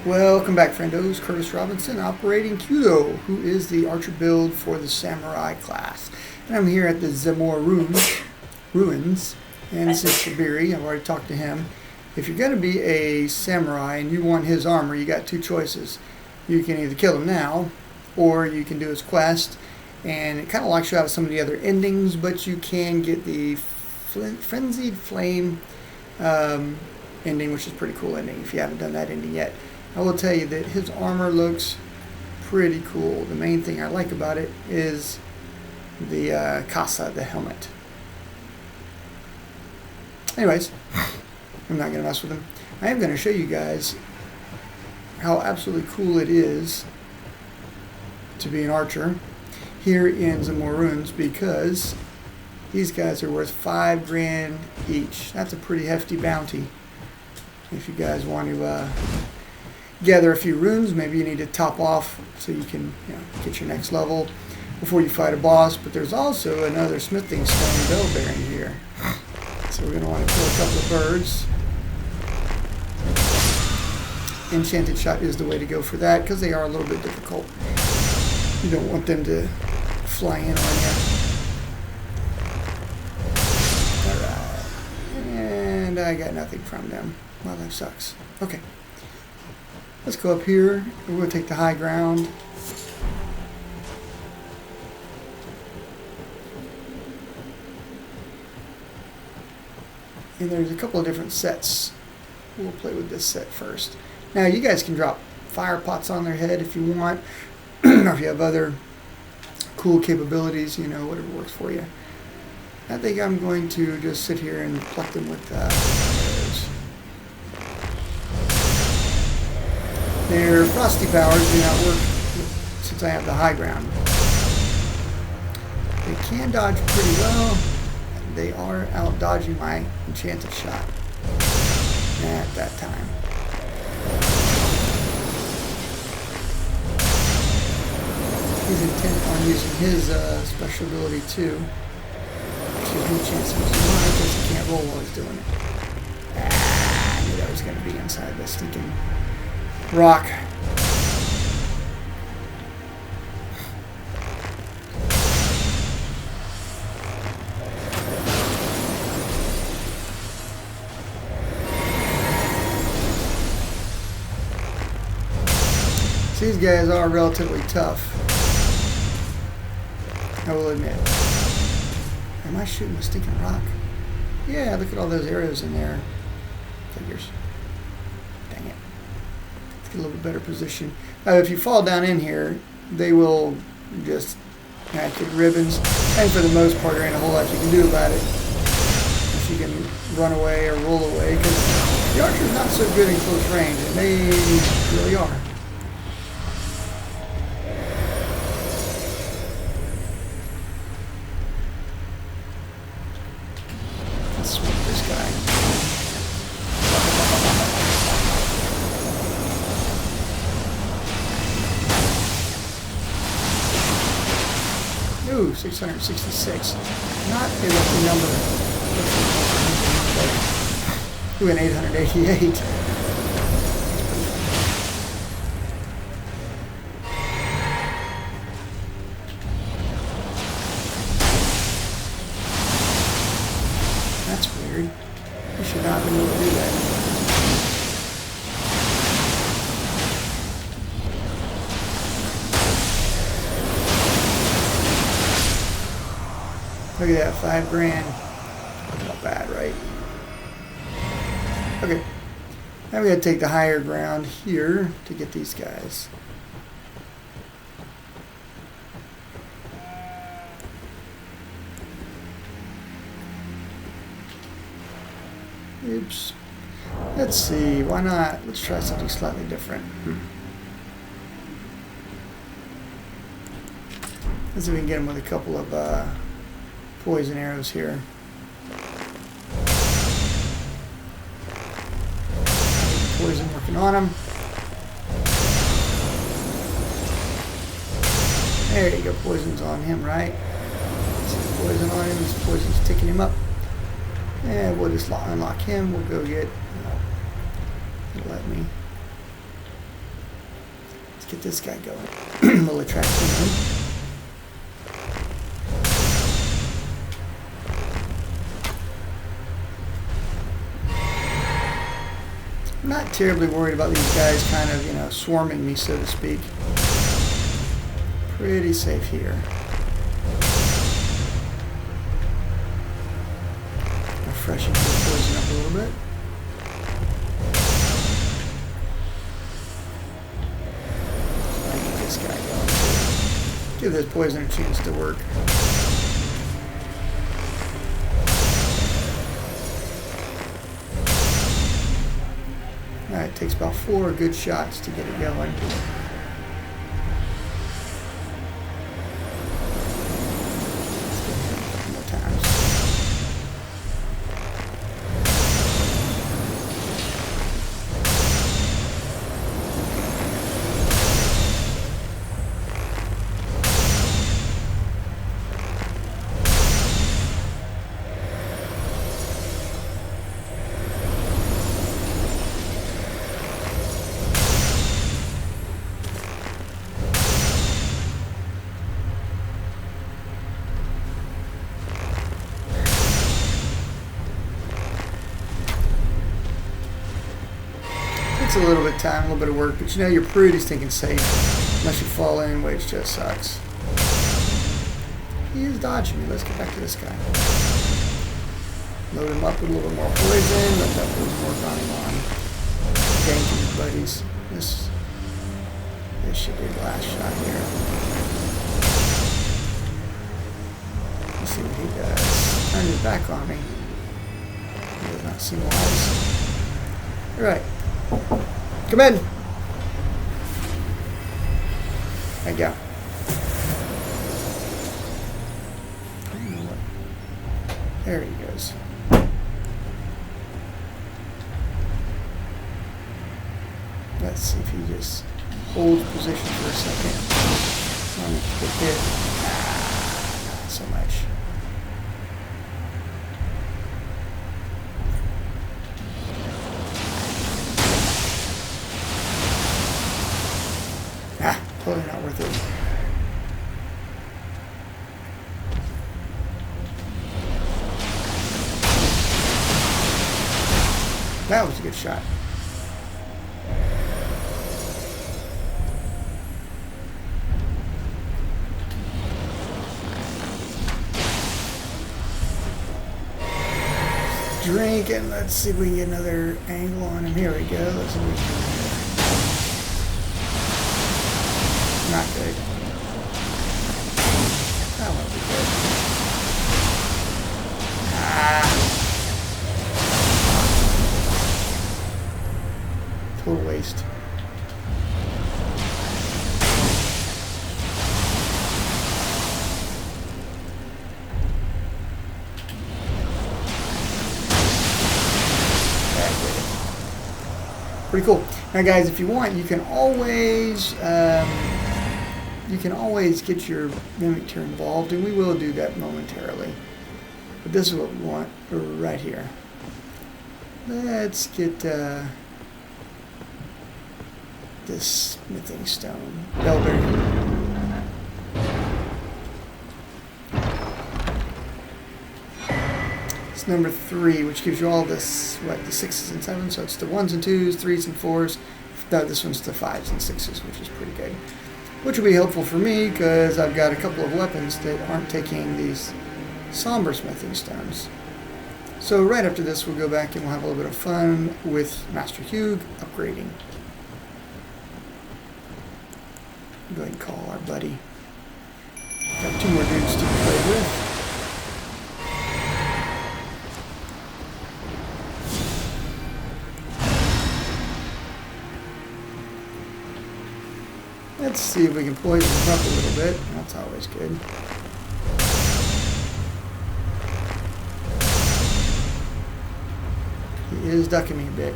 Welcome back, friendos. Curtis Robinson, operating Kudo, who is the archer build for the samurai class. And I'm here at the Zamor ruins, and this is Sabiri. I've already talked to him. If you're going to be a samurai and you want his armor, you got two choices. You can either kill him now, or you can do his quest, and it kind of locks you out of some of the other endings, but you can get the Frenzied Flame ending, which is a pretty cool ending if you haven't done that ending yet. I will tell you that his armor looks pretty cool. The main thing I like about it is the casa, the helmet. Anyways, I'm not going to mess with him. I am going to show you guys how absolutely cool it is to be an archer here in Zamor Ruins, because these guys are worth $5 grand each. That's a pretty hefty bounty. If you guys want to gather a few runes, maybe you need to top off so you can get your next level before you fight a boss. But there's also another smithing stone bell bearing here. So we're going to want to kill a couple of birds. Enchanted shot is the way to go for that, because they are a little bit difficult. You don't want them to fly in on you. Alright. And I got nothing from them. Well, that sucks. Okay. Let's go up here. We're going to take the high ground. And there's a couple of different sets. We'll play with this set first. Now, you guys can drop fire pots on their head if you want, or if you have other cool capabilities, whatever works for you. I think I'm going to just sit here and pluck them with arrows. Their frosty powers do not work since I have the high ground. They can dodge pretty well. They are out dodging my enchanted shot at that time. He's intent on using his special ability too. Actually, any chance of using mine, because he can't roll while he's doing it. I knew that was going to be inside the stinking rock. These guys are relatively tough, I will admit. Am I shooting a stinking rock? Yeah, look at all those arrows in there. Figures. Dang it. Let's get a little bit better position. If you fall down in here, they will just get ribbons. And for the most part, there ain't a whole lot you can do about it. If you can run away or roll away, because the archer's not so good in close range, and they really are. Let's smoke this guy. Ooh, 666. Not a lucky number. Ooh, an 888. That's weird. You should not have been able to do that. Look at that, $5 grand. Not bad, right? Okay. Now we gotta take the higher ground here to get these guys. Oops. Let's see, why not? Let's try something slightly different. Let's see if we can get him with a couple of poison arrows here. Poison working on him. There you go, poison's on him, right? Poison on him, this poison's ticking him up. And we'll just unlock him. We'll go get, let me. get this guy going. We'll attract him in. I'm not terribly worried about these guys kind of, you know, swarming me, so to speak. Pretty safe here. I'll freshen the poison up a little bit. So I get this guy going. Give this poison a chance to work. Alright, it takes about 4 good shots to get it going. It's a little bit of time, a little bit of work, but you know you're pretty stinking safe unless you fall in, which just sucks. He is dodging me. Let's get back to this guy. Load him up with a little bit more poison. Let that poison work on him on. Ganking his buddies. This should be the last shot here. Let's see what he does. Turn his back on me. He does not seem wise. Alright. Come in. There you go. I don't know what. There he goes. Let's see if he just holds position for a second. I'm going to get hit. Not so much. Totally not worth it. That was a good shot. Drink and let's see if we can get another angle on him. Here we go. Let's see what we can do. Not good. That won't be good. Total waste. Pretty cool. Now, guys, if you want, you can always get your mimic tier involved, and we will do that momentarily. But this is what we want right here. Let's get this smithing stone. Elden. It's number 3, which gives you all this, the 6s and 7s. So it's the 1s and 2s, 3s and 4s. No, this one's the 5s and 6s, which is pretty good. Which will be helpful for me because I've got a couple of weapons that aren't taking these somber smithing stones. So right after this, we'll go back and we'll have a little bit of fun with Master Hugh upgrading. Go ahead and call our buddy. Got 2 more dudes to play with. Let's see if we can poison him up a little bit. That's always good. He is ducking me a bit.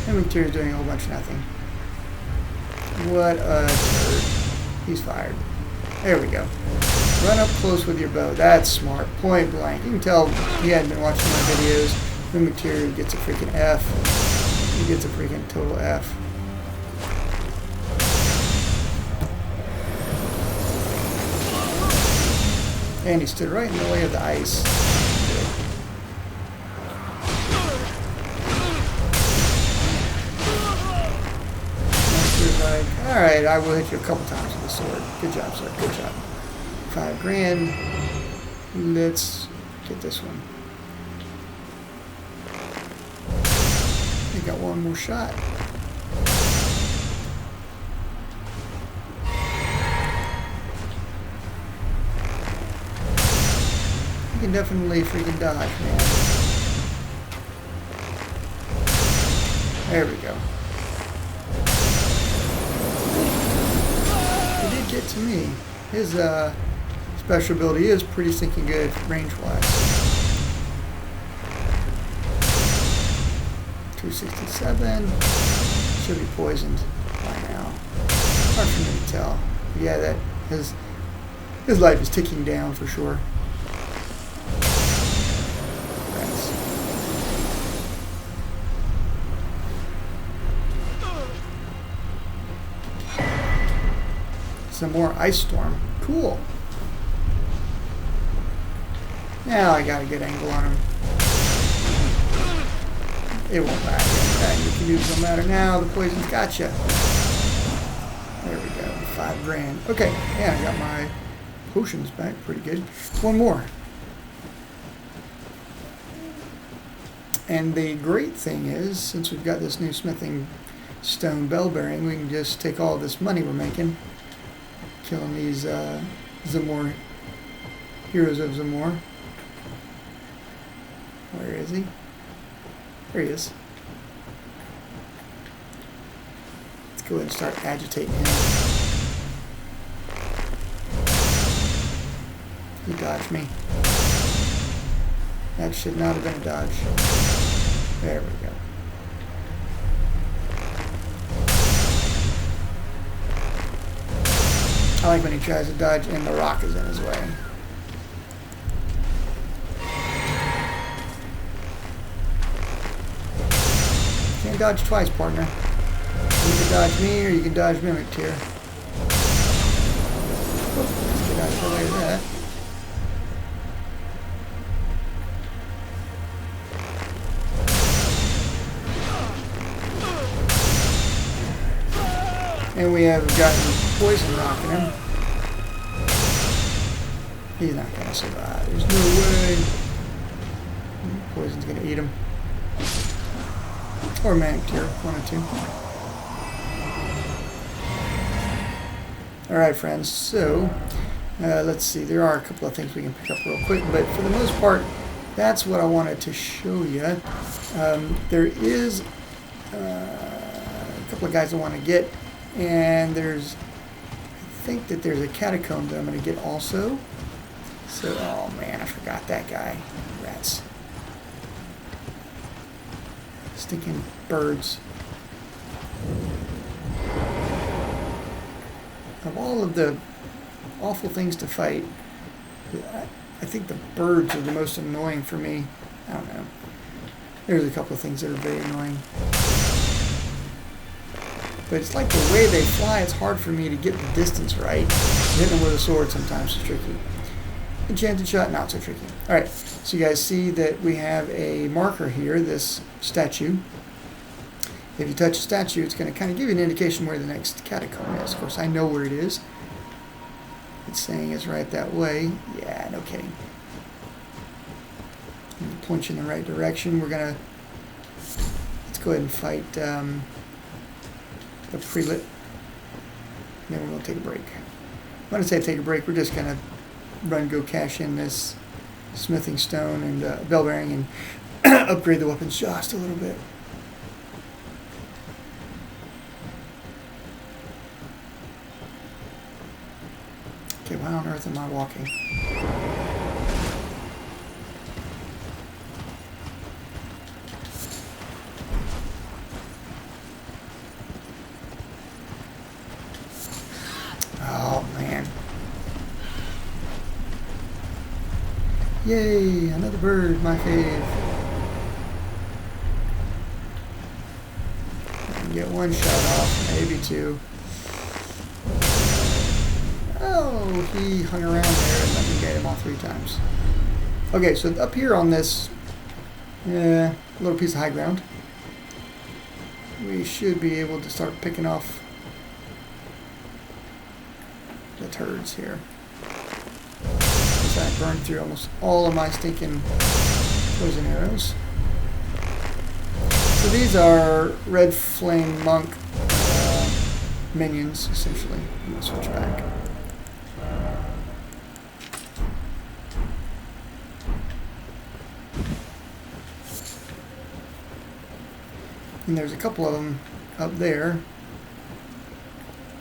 Inventory is doing a whole bunch of nothing. What a turd. He's fired. There we go. Run up close with your bow. That's smart. Point blank. You can tell he hadn't been watching my videos. Mimic Tier gets a freaking F. He gets a freaking total F. And he stood right in the way of the ice. Like, alright, I will hit you a couple times with the sword. Good job, sir. Good job. 5 grand. Let's get this one. We got one more shot. You can definitely freaking dodge, man. There we go. He did get to me. His special ability is pretty stinking good range-wise. 267. Should be poisoned by now. Hard for me to tell. But yeah, that his life is ticking down for sure. Some more ice storm. Cool. Now I got a good angle on him. It won't matter. You can use no matter now. The poison's got you. There we go. 5 grand. Okay. Yeah, I got my potions back. Pretty good. One more. And the great thing is, since we've got this new smithing stone bell bearing, we can just take all this money we're making, killing these Zamor, heroes of Zamor. Where is he? There he is. Let's go ahead and start agitating him. He dodged me. That should not have been a dodge. There we go. I like when he tries to dodge and the rock is in his way. Can't dodge twice, partner. You can dodge me or you can dodge Mimic Tier. Let's get out of the way of that. And we have gotten poison rocking him. He's not going to survive. There's no way. Poison's going to eat him. Or Mimic Tier, one or two. Alright, friends, so let's see. There are a couple of things we can pick up real quick, but for the most part, that's what I wanted to show you. There is a couple of guys I want to get, and I think that there's a catacomb that I'm going to get also. So, oh man, I forgot that guy. Rats. Stinking birds. Of all of the awful things to fight, I think the birds are the most annoying for me. I don't know. There's a couple of things that are very annoying. But it's like the way they fly, it's hard for me to get the distance right. Hitting them with a sword sometimes is tricky. Enchanted shot, not so tricky. Alright, so you guys see that we have a marker here, this statue. If you touch a statue, it's going to kind of give you an indication where the next catacomb is. Of course, I know where it is. It's saying it's right that way. Yeah, no kidding. Point you in the right direction. We're going to... Let's go ahead and fight the prelate. Then we're going to take a break. When I say take a break, we're just going to go cash in this smithing stone and bell bearing and upgrade the weapons just a little bit. Okay, why on earth am I walking? Oh, man. Yay, another bird, my fave. Get one shot off, maybe two. Oh, he hung around there and let me get him all 3 times. Okay, so up here on this little piece of high ground, we should be able to start picking off the turds here. I burned through almost all of my stinking poison arrows. So these are red flame monk minions, essentially. I'm going to switch back. And there's a couple of them up there,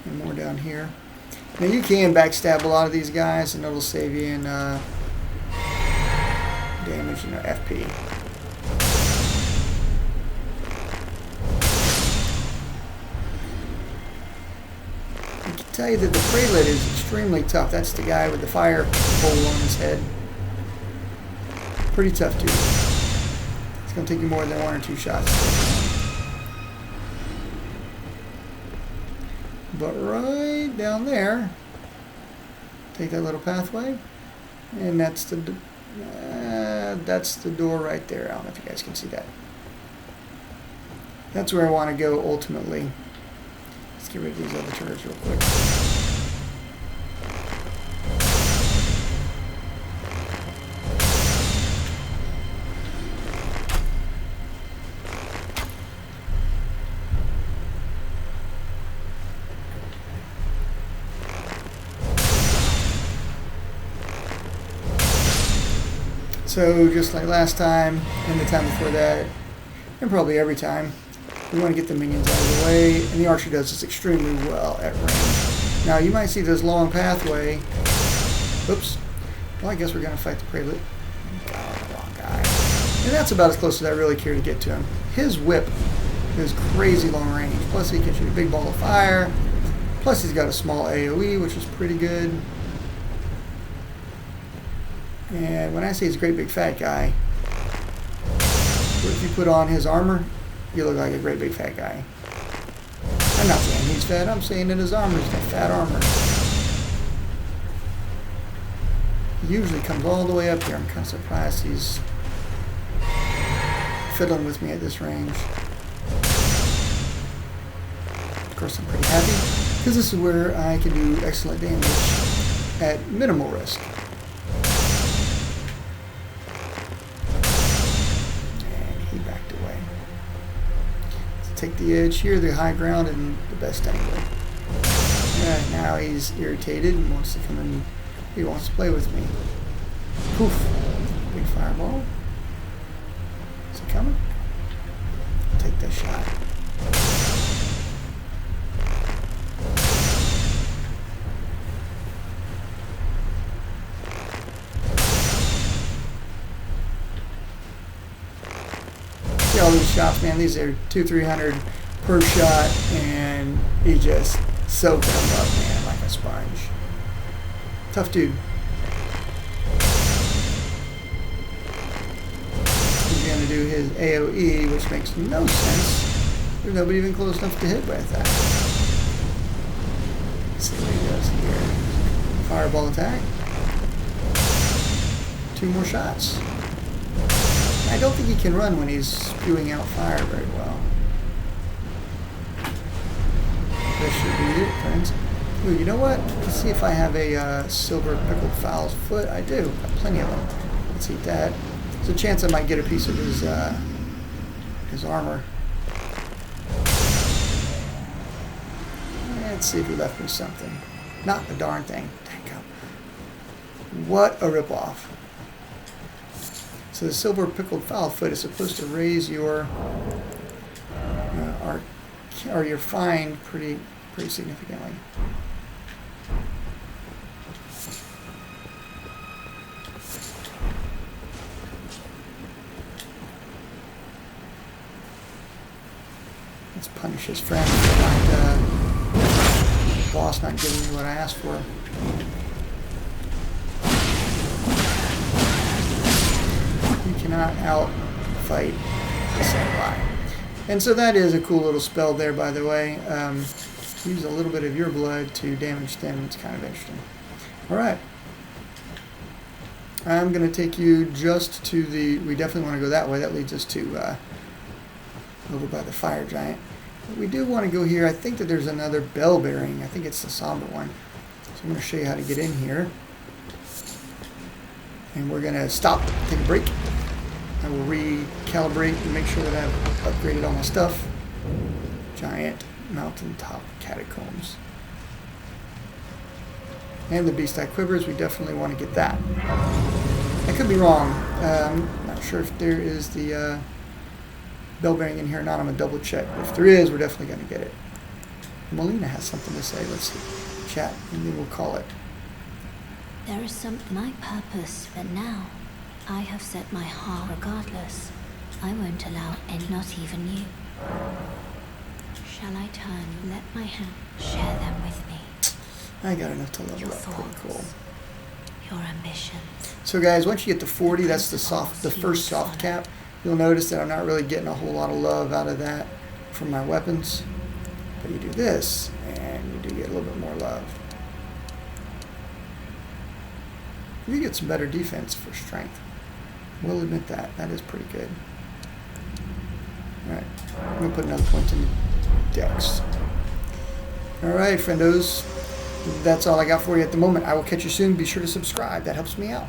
and more down here. Now you can backstab a lot of these guys, and it'll save you in damage and FP. I can tell you that the Prelate is extremely tough. That's the guy with the fire bowl on his head. Pretty tough dude. It's going to take you more than 1 or 2 shots. But right down there, take that little pathway, and that's the door right there. I don't know if you guys can see that. That's where I want to go ultimately. Let's get rid of these other turrets real quick. So just like last time, and the time before that, and probably every time, we want to get the minions out of the way, and the archer does this extremely well at range. Now you might see this long pathway. Oops. Well, I guess we're going to fight the Prelate. Oh, the wrong guy. And that's about as close as I really care to get to him. His whip is crazy long range. Plus he can shoot a big ball of fire. Plus he's got a small AoE, which is pretty good. And when I say he's a great big fat guy, if you put on his armor, you look like a great big fat guy. I'm not saying he's fat, I'm saying that his armor's got fat armor. He usually comes all the way up here. I'm kind of surprised he's fiddling with me at this range. Of course I'm pretty happy, because this is where I can do excellent damage at minimal risk. Take the edge here, the high ground, and the best angle. Alright, now he's irritated and wants to come in. He wants to play with me. Poof. Big fireball. Is he coming? I'll take that shot. See all these shots, man. These are 200-300 per shot, and he just soaked them up, man, like a sponge. Tough dude. He's gonna do his AoE, which makes no sense. There's nobody even close enough to hit with that. Let's see what he does here. Fireball attack. 2 more shots. I don't think he can run when he's spewing out fire very well. This should be it, friends. Ooh, you know what? Let's see if I have a silver pickled fowl's foot. I do. Got plenty of them. Let's eat that. There's a chance I might get a piece of his armor. Let's see if he left me something. Not a darn thing. Thank God. What a ripoff. So the silver pickled fowl foot is supposed to raise your your find pretty significantly. Let's punish his friend for not the boss not giving me what I asked for. You cannot outfight the samurai. And so that is a cool little spell there, by the way. Use a little bit of your blood to damage them. It's kind of interesting. Alright. I'm going to take you just to the... We definitely want to go that way. That leads us to over by the fire giant. But we do want to go here. I think that there's another bell bearing. I think it's the somber one. So I'm going to show you how to get in here. And we're going to stop, take a break. I will recalibrate and make sure that I've upgraded all my stuff. Giant mountaintop catacombs. And the beast eye quivers, we definitely want to get that. I could be wrong. I'm not sure if there is the bell bearing in here or not. I'm going to double check. If there is, we're definitely going to get it. Melina has something to say. Let's see. Chat, and then we'll call it. There is something my purpose, but now I have set my heart regardless. I won't allow any, not even you. Shall I turn, let my hand share them with me? I got enough to level Your up. Pretty thoughts, cool. your ambitions. So guys, once you get to 40, that's the first soft cap. You'll notice that I'm not really getting a whole lot of love out of that from my weapons. But you do this, and you do get a little bit more love. You get some better defense for strength. We'll admit that. That is pretty good. Alright, I'm going to put another point in Dex. Alright, friendos. That's all I got for you at the moment. I will catch you soon. Be sure to subscribe. That helps me out.